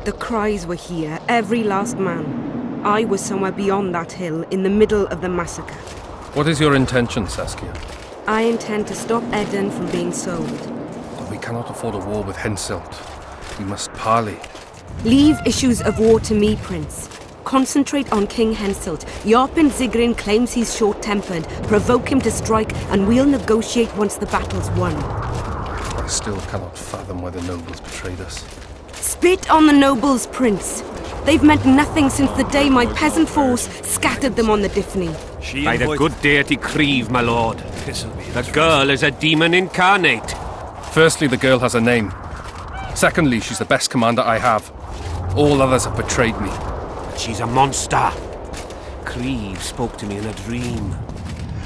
The cries were here, every last man. I was somewhere beyond that hill, in the middle of the massacre. What is your intention, Saskia? I intend to stop Eden from being sold. But we cannot afford a war with Henselt. We must parley. Leave issues of war to me, Prince. Concentrate on King Henselt. Yarpen Zigrin claims he's short-tempered. Provoke him to strike, and we'll negotiate once the battle's won. I still cannot fathom why the nobles betrayed us. Spit on the nobles, Prince. They've meant nothing since the day my peasant force scattered them on the Dyffny. By the good deity Creve, my lord. The girl is a demon incarnate. Firstly, the girl has a name. Secondly, she's the best commander I have. All others have betrayed me. She's a monster. Creve spoke to me in a dream.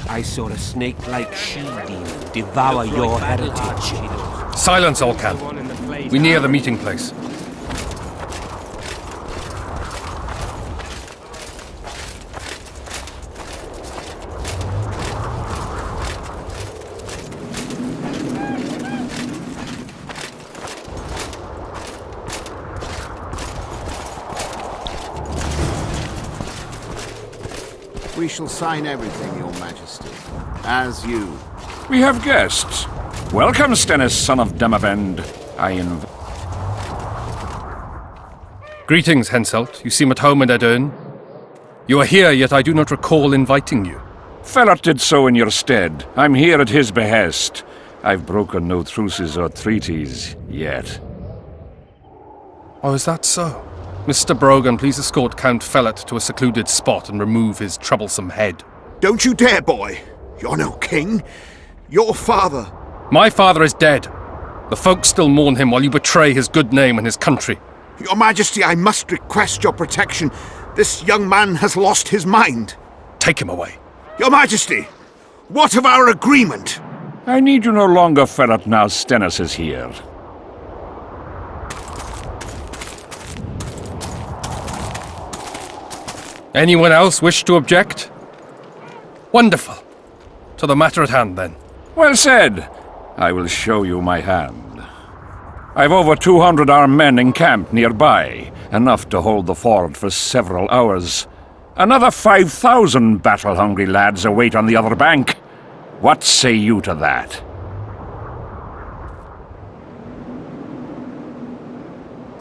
I saw a snake-like she-demon devour your heritage. Silence, Olcan. We near the meeting place. We shall sign everything, Your Majesty. As you. We have guests. Welcome, Stennis, son of Demavend. Greetings, Henselt. You seem at home in Edern. You are here, yet I do not recall inviting you. Felot did so in your stead. I'm here at his behest. I've broken no truces or treaties yet. Oh, is that so? Mr. Brogan, please escort Count Felot to a secluded spot and remove his troublesome head. Don't you dare, boy. You're no king. Your father. My father is dead. The folk still mourn him while you betray his good name and his country. Your Majesty, I must request your protection. This young man has lost his mind. Take him away. Your Majesty, what of our agreement? I need you no longer, Felot, now Stennis is here. Anyone else wish to object? Wonderful. To the matter at hand, then. Well said. I will show you my hand. I've over 200 armed men encamped nearby, enough to hold the ford for several hours. Another 5,000 battle-hungry lads await on the other bank. What say you to that?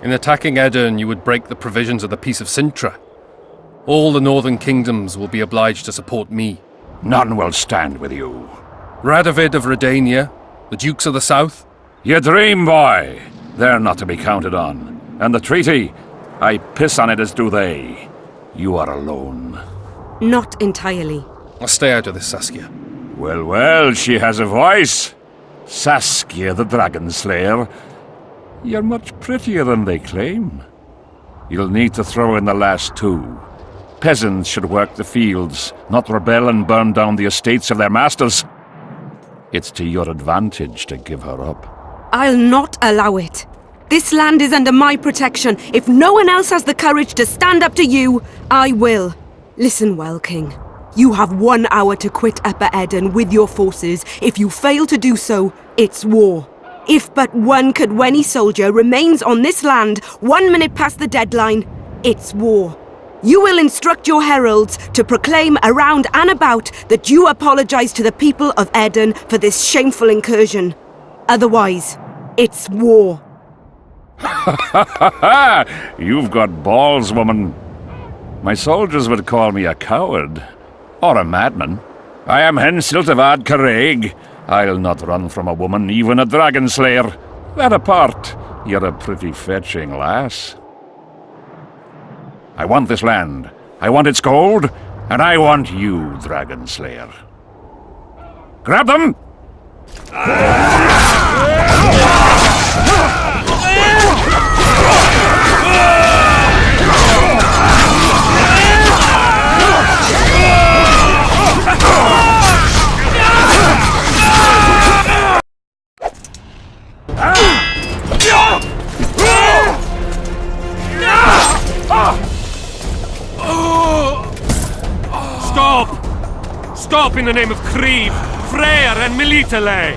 In attacking Edern, you would break the provisions of the Peace of Sintra. All the northern kingdoms will be obliged to support me. None will stand with you. Radovid of Redania, the Dukes of the South. You dream, boy. They're not to be counted on. And the treaty, I piss on it as do they. You are alone. Not entirely. I'll stay out of this, Saskia. Well, well, she has a voice. Saskia the Dragon Slayer. You're much prettier than they claim. You'll need to throw in the last two. Peasants should work the fields, not rebel and burn down the estates of their masters. It's to your advantage to give her up. I'll not allow it. This land is under my protection. If no one else has the courage to stand up to you, I will. Listen well, King. You have 1 hour to quit Upper Eden with your forces. If you fail to do so, it's war. If but one Cadweni soldier remains on this land 1 minute past the deadline, it's war. You will instruct your heralds to proclaim around and about that you apologize to the people of Eden for this shameful incursion. Otherwise, it's war. You've got balls, woman. My soldiers would call me a coward. Or a madman. I am Henselt of Ad Caraig. I'll not run from a woman, even a dragon slayer. That apart, you're a pretty fetching lass. I want this land. I want its gold. And I want you, Dragon Slayer. Grab them! Stop! Stop in the name of Creve, Freyr and Melitele!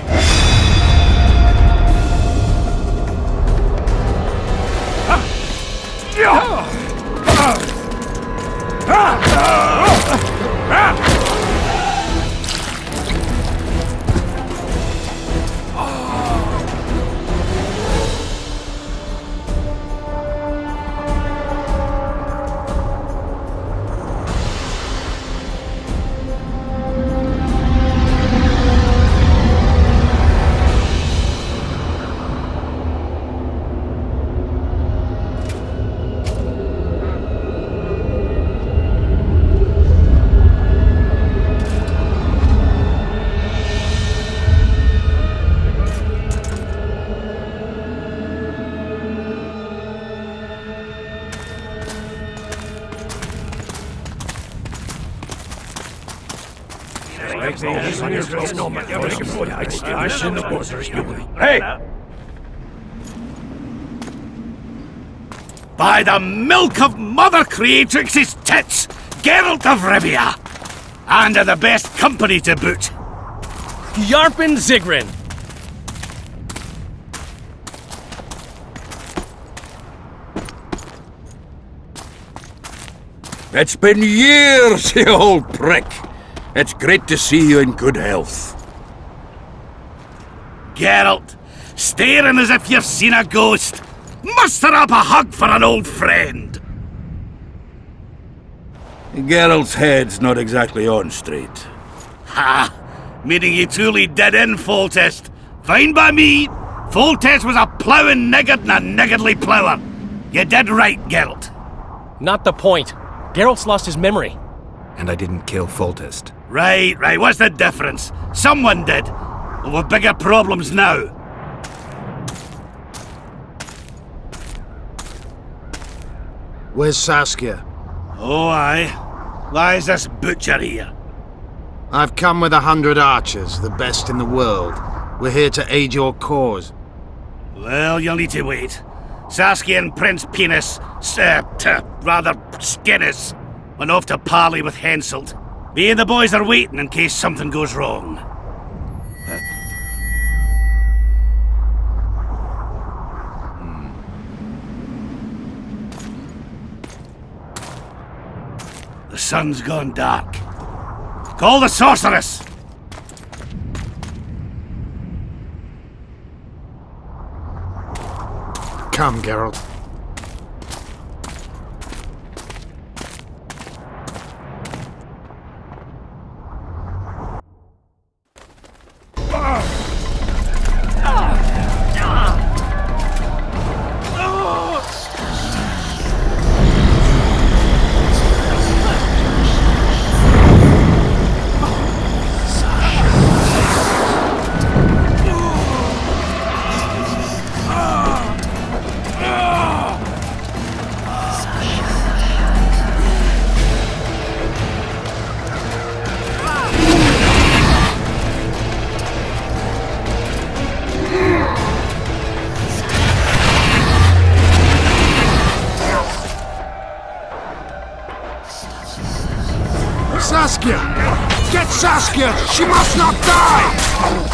Hey! By the milk of Mother Creatrix's tits, Geralt of Rivia! And of the best company to boot. Yarpen Zigrin! It's been years, you old prick. It's great to see you in good health. Geralt, staring as if you've seen a ghost. Muster up a hug for an old friend. Geralt's head's not exactly on straight. Ha! Meaning you truly did in Foltest. Fine by me. Foltest was a ploughing niggard and a niggardly plougher. You did right, Geralt. Not the point. Geralt's lost his memory. And I didn't kill Foltest. Right. What's the difference? Someone did. Well, we've bigger problems now. Where's Saskia? Oh, aye. Why is this butcher here? I've come with 100 archers, the best in the world. We're here to aid your cause. Well, you'll need to wait. Saskia and Prince Penis, rather Skinnis, went off to parley with Henselt. Me and the boys are waiting in case something goes wrong. The sun's gone dark. Call the sorceress! Come, Geralt. Saskia! Get Saskia! She must not die!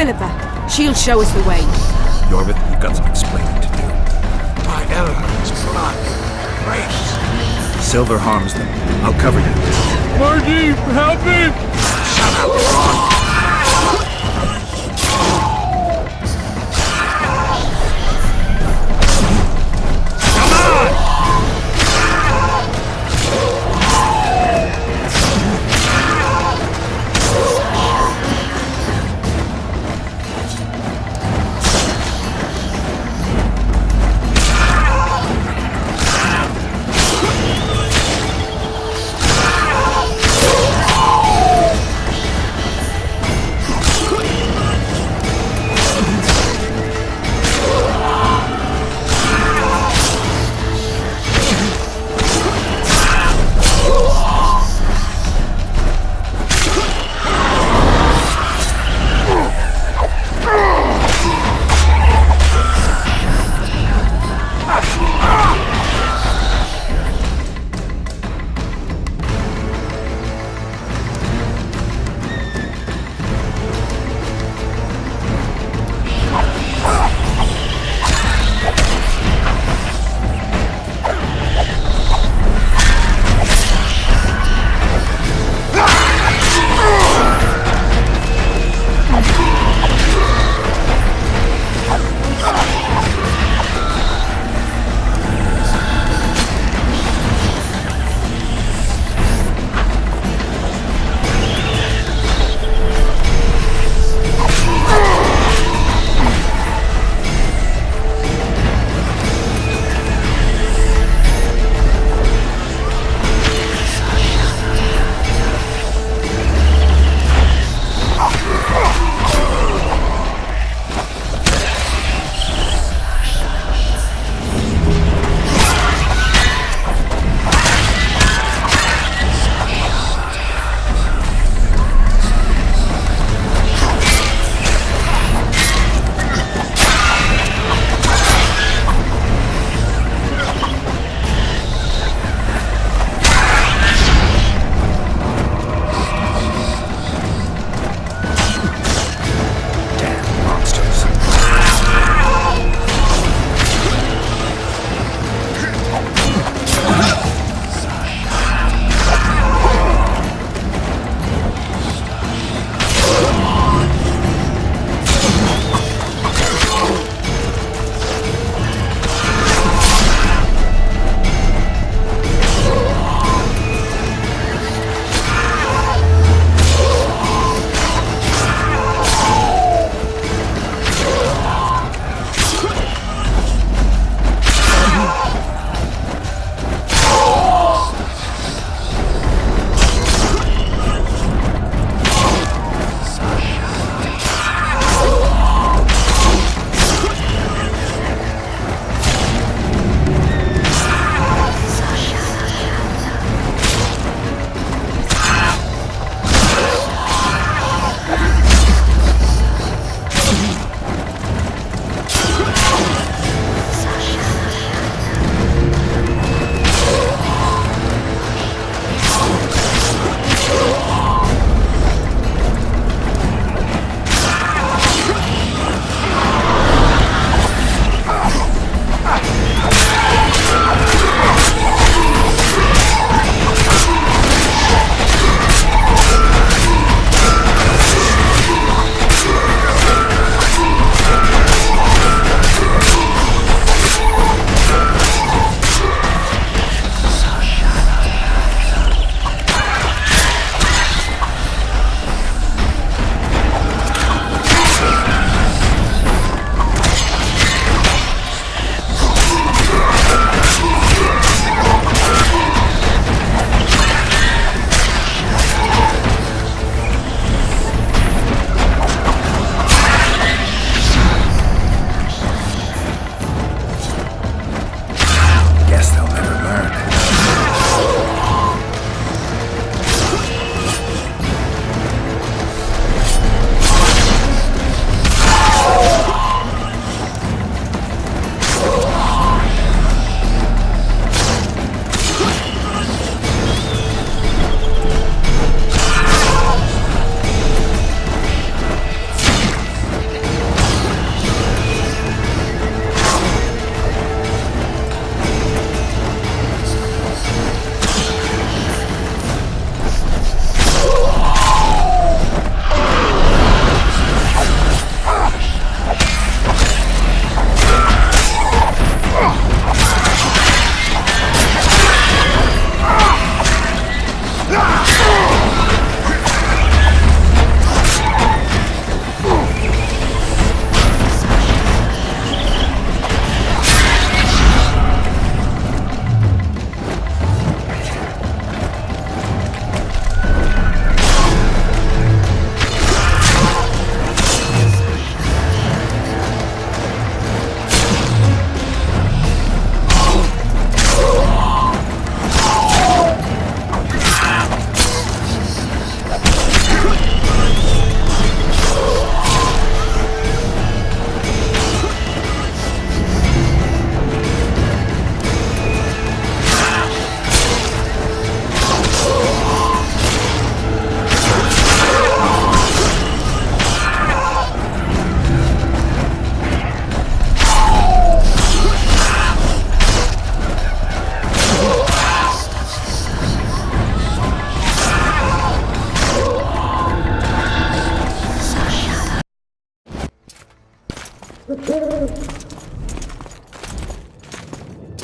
Philippa. She'll show us the way. Yorvith, you've got some explaining to do. My Elrond's blood. Grace. Silver harms them. I'll cover you. Margie, help me! Shut up, Ron.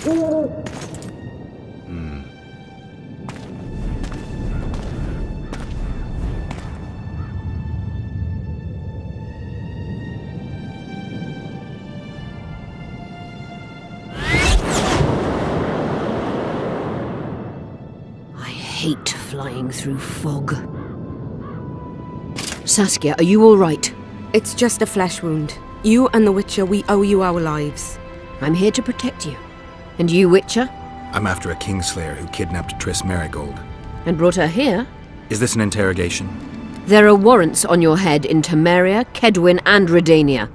I hate flying through fog. Saskia, are you all right? It's just a flesh wound. You and the Witcher, we owe you our lives. I'm here to protect you. And you, Witcher? I'm after a Kingslayer who kidnapped Triss Merigold. And brought her here? Is this an interrogation? There are warrants on your head in Temeria, Kedwin, and Redania.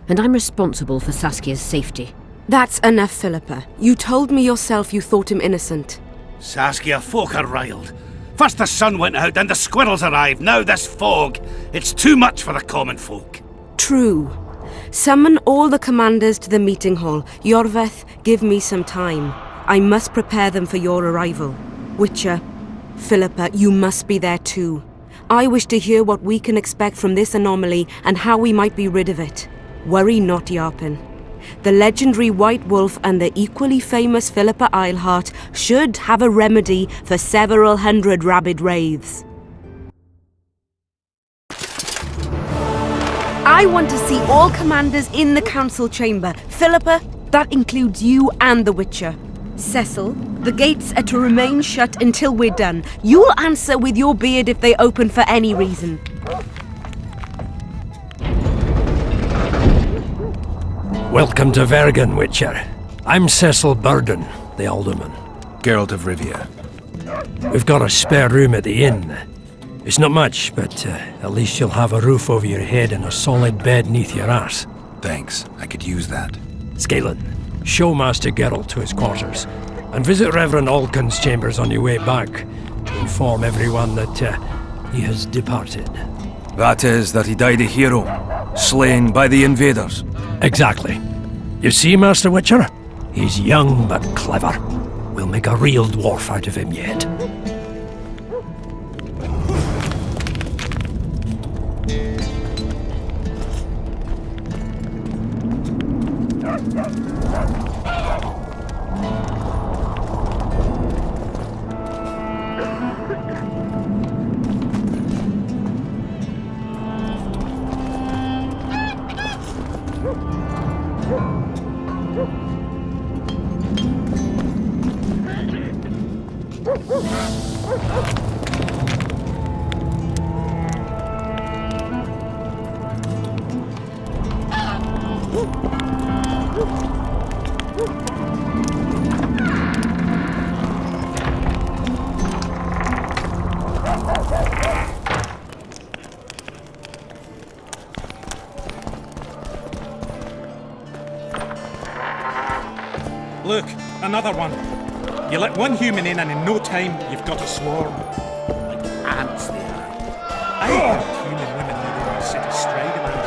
And I'm responsible for Saskia's safety. That's enough, Philippa. You told me yourself you thought him innocent. Saskia, folk are riled. First the sun went out, then the squirrels arrived, now this fog. It's too much for the common folk. True. Summon all the commanders to the meeting hall. Yorveth, give me some time. I must prepare them for your arrival. Witcher, Philippa, you must be there too. I wish to hear what we can expect from this anomaly and how we might be rid of it. Worry not, Yarpen. The legendary White Wolf and the equally famous Philippa Eilhart should have a remedy for several hundred rabid wraiths. I want to see all commanders in the council chamber. Philippa, that includes you and the Witcher. Cecil, the gates are to remain shut until we're done. You'll answer with your beard if they open for any reason. Welcome to Vergen, Witcher. I'm Cecil Burden, the Alderman. Geralt of Rivia. We've got a spare room at the inn. It's not much, but at least you'll have a roof over your head and a solid bed neath your ass. Thanks, I could use that. Scalen, show Master Geralt to his quarters, and visit Reverend Alkin's chambers on your way back to inform everyone that he has departed. That is, that he died a hero, slain by the invaders. Exactly. You see, Master Witcher? He's young but clever. We'll make a real dwarf out of him yet. Look, another one. You let one human in and in no time you've got a swarm. Like ants they are. I heard human women living in the city striding around.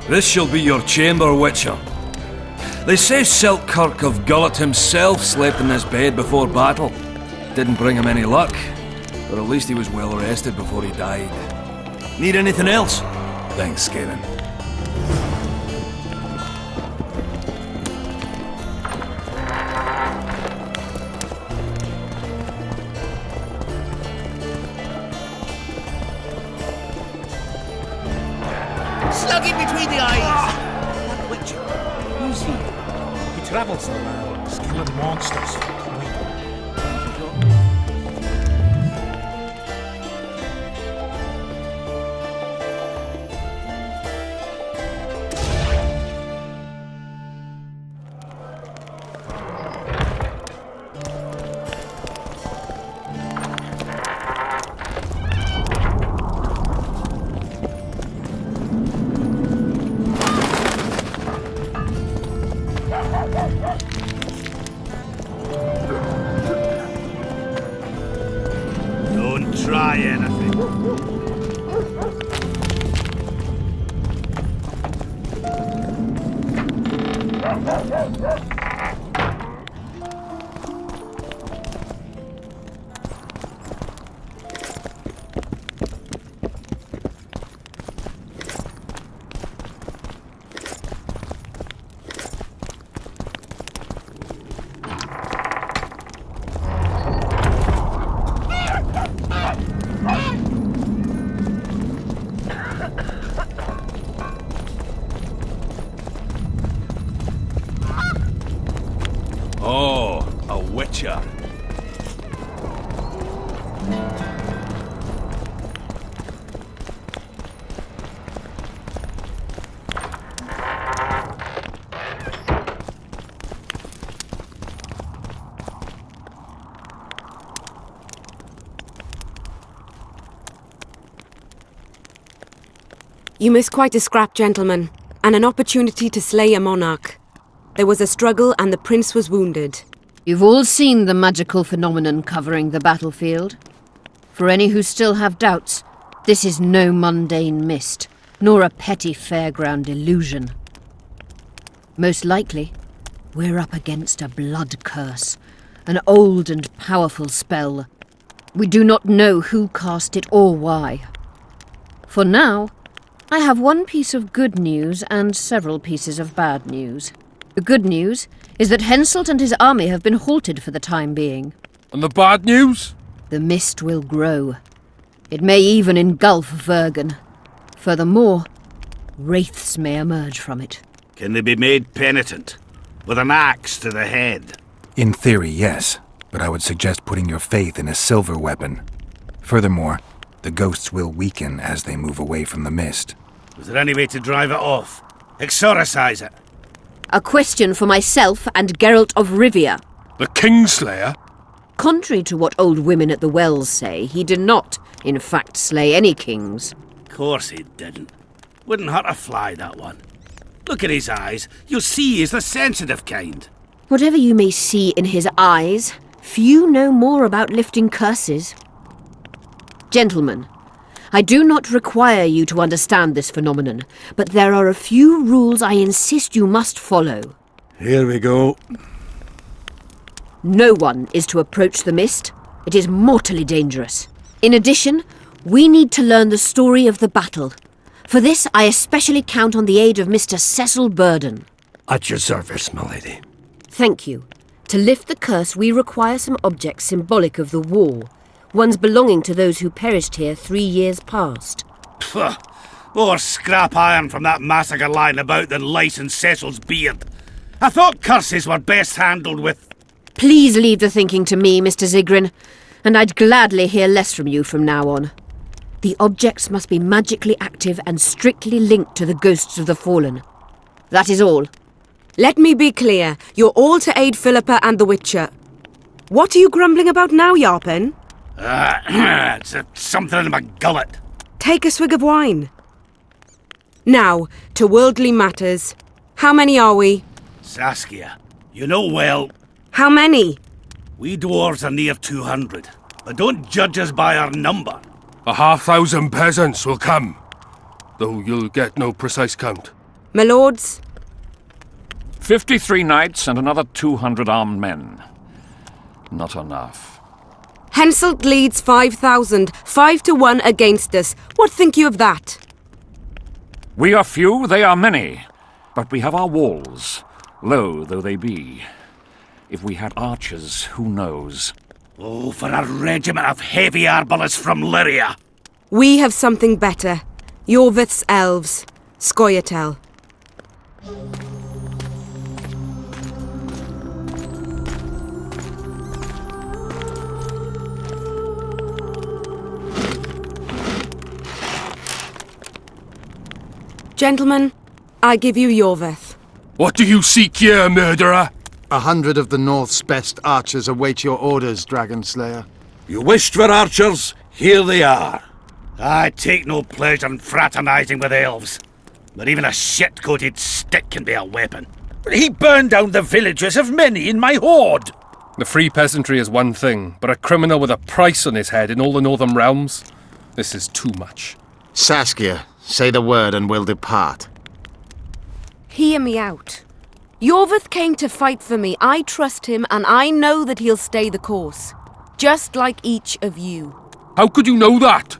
This shall be your chamber, Witcher. They say Selkirk of Gullet himself slept in this bed before battle. Didn't bring him any luck, but at least he was well rested before he died. Need anything else? Thanks, Scalen. Slug in between the eyes! That Witcher, who's he? He travels the land, killing monsters for coin. Oh, a witcher. You missed quite a scrap, gentlemen, and an opportunity to slay a monarch. There was a struggle and the prince was wounded. You've all seen the magical phenomenon covering the battlefield. For any who still have doubts, this is no mundane mist, nor a petty fairground illusion. Most likely, we're up against a blood curse, an old and powerful spell. We do not know who cast it or why. For now, I have one piece of good news and several pieces of bad news. The good news is that Henselt and his army have been halted for the time being. And the bad news? The mist will grow. It may even engulf Vergen. Furthermore, wraiths may emerge from it. Can they be made penitent? With an axe to the head? In theory, yes. But I would suggest putting your faith in a silver weapon. Furthermore, the ghosts will weaken as they move away from the mist. Is there any way to drive it off? Exorcise it? A question for myself and Geralt of Rivia. The Kingslayer? Contrary to what old women at the wells say, he did not, in fact, slay any kings. Of course he didn't. Wouldn't hurt a fly, that one. Look at his eyes. You'll see he's the sensitive kind. Whatever you may see in his eyes, few know more about lifting curses. Gentlemen, I do not require you to understand this phenomenon, but there are a few rules I insist you must follow. Here we go. No one is to approach the mist. It is mortally dangerous. In addition, we need to learn the story of the battle. For this, I especially count on the aid of Mr. Cecil Burden. At your service, my lady. Thank you. To lift the curse, we require some objects symbolic of the war. Ones belonging to those who perished here 3 years past. Pugh! More scrap iron from that massacre lying about than lice in Cecil's beard. I thought curses were best handled with... Please leave the thinking to me, Mr. Zigrin, and I'd gladly hear less from you from now on. The objects must be magically active and strictly linked to the ghosts of the fallen. That is all. Let me be clear. You're all to aid Philippa and the Witcher. What are you grumbling about now, Yarpen? It's something in my gullet. Take a swig of wine. Now, to worldly matters. How many are we? Saskia, you know well... How many? We dwarves are near 200, but don't judge us by our number. 1,000 peasants will come, though you'll get no precise count. My lords? 53 knights and another 200 armed men. Not enough. Henselt leads 5,000, 5-1 against us. What think you of that? We are few, they are many. But we have our walls, low though they be. If we had archers, who knows? Oh, for a regiment of heavy arbalists from Lyria. We have something better. Yorvith's elves. Scoia'tael. Gentlemen, I give you Yorvith. What do you seek here, murderer? 100 of the North's best archers await your orders, Dragon Slayer. You wished for archers? Here they are. I take no pleasure in fraternizing with elves. But even a shit-coated stick can be a weapon. He burned down the villages of many in my horde. The free peasantry is one thing, but a criminal with a price on his head in all the Northern realms? This is too much. Saskia, say the word and we'll depart. Hear me out. Yorveth came to fight for me. I trust him, and I know that he'll stay the course. Just like each of you. How could you know that?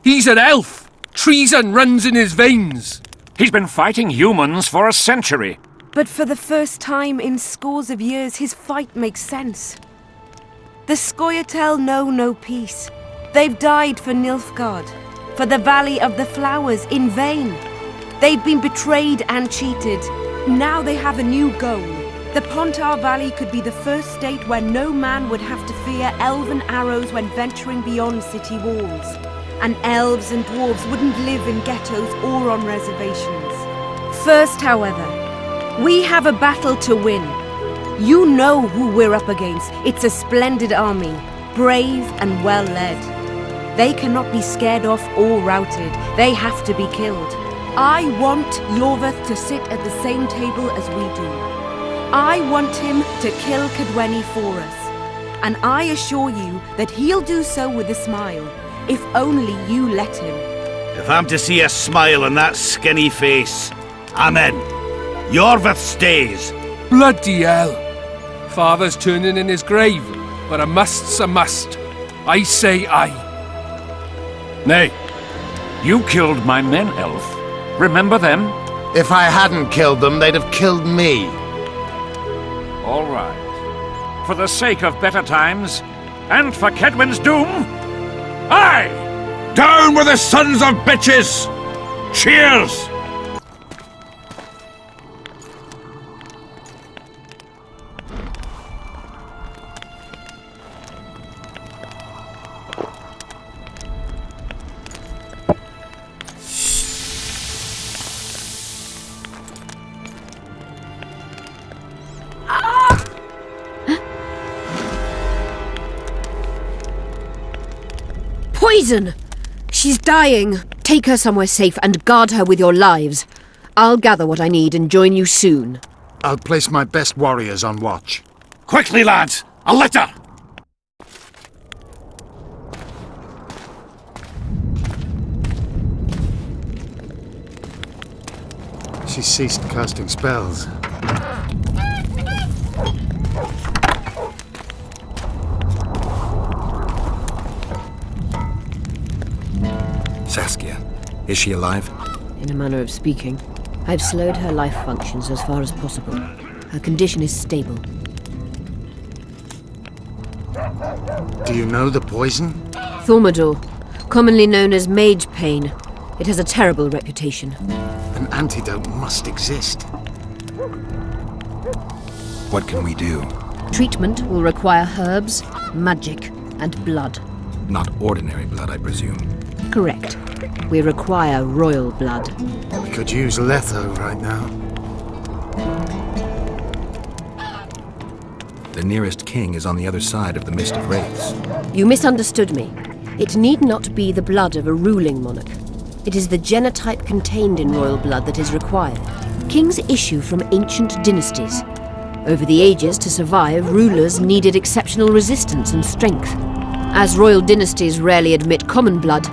He's an elf. Treason runs in his veins. He's been fighting humans for a century. But for the first time in scores of years, his fight makes sense. The Scoia'tael know no peace. They've died for Nilfgaard, for the Valley of the Flowers, in vain. They'd been betrayed and cheated. Now they have a new goal. The Pontar Valley could be the first state where no man would have to fear elven arrows when venturing beyond city walls. And elves and dwarves wouldn't live in ghettos or on reservations. First, however, we have a battle to win. You know who we're up against. It's a splendid army, brave and well led. They cannot be scared off or routed. They have to be killed. I want Yorveth to sit at the same table as we do. I want him to kill Cadweni for us. And I assure you that he'll do so with a smile, if only you let him. If I'm to see a smile on that skinny face, I'm in. Yorveth stays. Bloody hell. Father's turning in his grave, but a must's a must. I say aye. Nay. You killed my men, elf. Remember them? If I hadn't killed them, they'd have killed me. All right. For the sake of better times, and for Kedwen's doom, aye! Down with the sons of bitches! Cheers! Poison! She's dying. Take her somewhere safe and guard her with your lives. I'll gather what I need and join you soon. I'll place my best warriors on watch. Quickly, lads! A litter! She ceased casting spells. Saskia, is she alive? In a manner of speaking. I've slowed her life functions as far as possible. Her condition is stable. Do you know the poison? Thaumadur, commonly known as mage pain. It has a terrible reputation. An antidote must exist. What can we do? Treatment will require herbs, magic, and blood. Not ordinary blood, I presume. Correct. We require royal blood. We could use Letho right now. The nearest king is on the other side of the Mist of Wraiths. You misunderstood me. It need not be the blood of a ruling monarch. It is the genotype contained in royal blood that is required. Kings issue from ancient dynasties. Over the ages, to survive, rulers needed exceptional resistance and strength. As royal dynasties rarely admit common blood,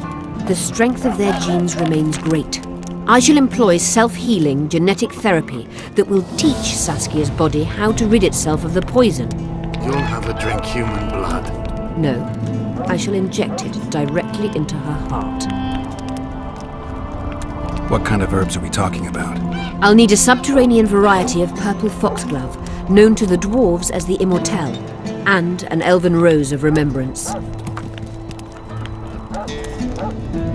the strength of their genes remains great. I shall employ self-healing genetic therapy that will teach Saskia's body how to rid itself of the poison. You'll have her drink human blood. No, I shall inject it directly into her heart. What kind of herbs are we talking about? I'll need a subterranean variety of purple foxglove, known to the dwarves as the Immortelle, and an elven rose of remembrance.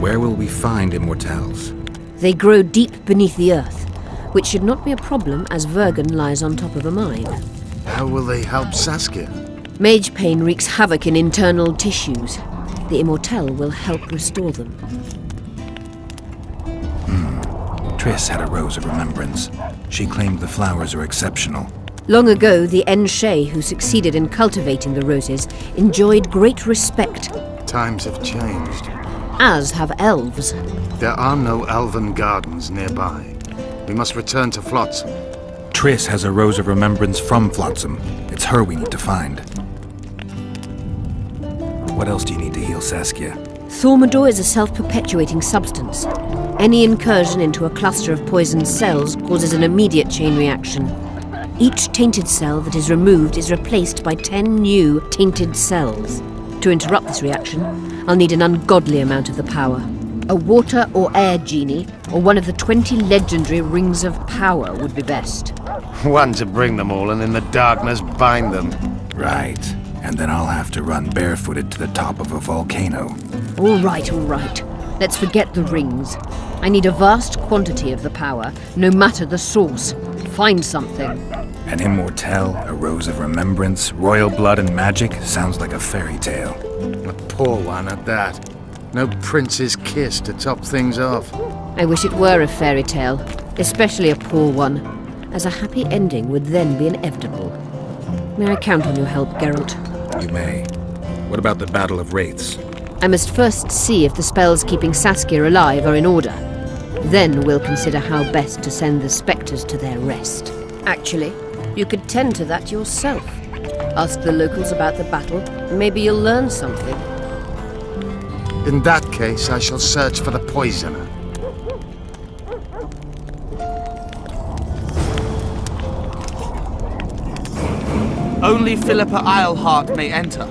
Where will we find Immortelles? They grow deep beneath the earth, which should not be a problem as Vergen lies on top of a mine. How will they help Saskia? Mage pain wreaks havoc in internal tissues. The Immortelle will help restore them. Triss had a rose of remembrance. She claimed the flowers are exceptional. Long ago, the Enshe, who succeeded in cultivating the roses, enjoyed great respect. Times have changed. As have elves. There are no elven gardens nearby. We must return to Flotsam. Triss has a rose of remembrance from Flotsam. It's her we need to find. What else do you need to heal Saskia? Thaumadur is a self-perpetuating substance. Any incursion into a cluster of poisoned cells causes an immediate chain reaction. Each tainted cell that is removed is replaced by 10 new tainted cells. To interrupt this reaction, I'll need an ungodly amount of the power. A water or air genie, or one of the 20 legendary rings of power would be best. One to bring them all and in the darkness bind them. Right. And then I'll have to run barefooted to the top of a volcano. All right. Let's forget the rings. I need a vast quantity of the power, no matter the source. Find something. An immortelle, a rose of remembrance, royal blood and magic sounds like a fairy tale. A poor one at that. No prince's kiss to top things off. I wish it were a fairy tale, especially a poor one, as a happy ending would then be inevitable. May I count on your help, Geralt? You may. What about the Battle of Wraiths? I must first see if the spells keeping Saskia alive are in order. Then we'll consider how best to send the spectres to their rest. Actually, you could tend to that yourself. Ask the locals about the battle, and maybe you'll learn something. In that case, I shall search for the poisoner. Only Philippa Eilhart may enter.